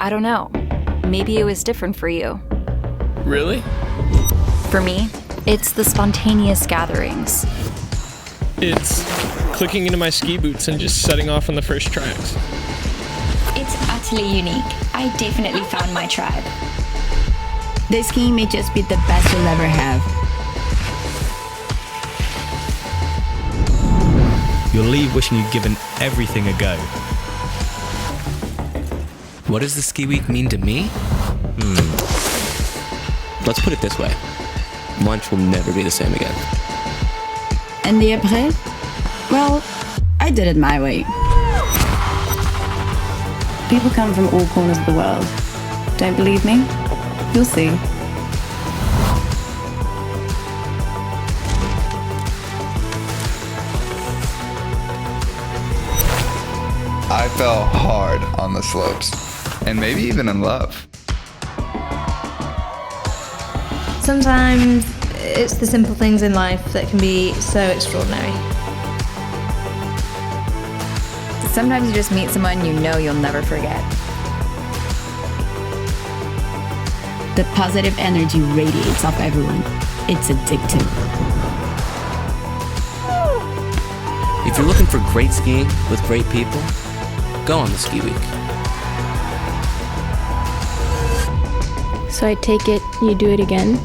I don't know. Maybe it was different for you. Really? For me, it's the spontaneous gatherings. It's clicking into my ski boots and just setting off on the first tracks. It's utterly unique. I definitely found my tribe. This skiing may just be the best you'll ever have. You'll leave wishing you'd given everything a go. What does the ski week mean to me? Let's put it this way. Lunch will never be the same again. And the après? Well, I did it my way. People come from all corners of the world. Don't believe me? You'll see. I fell hard on the slopes, and maybe even in love. Sometimes it's the simple things in life that can be so extraordinary. Sometimes you just meet someone you know you'll never forget. The positive energy radiates off everyone. It's addictive. If you're looking for great skiing with great people, go on the ski week. So I take it you do it again?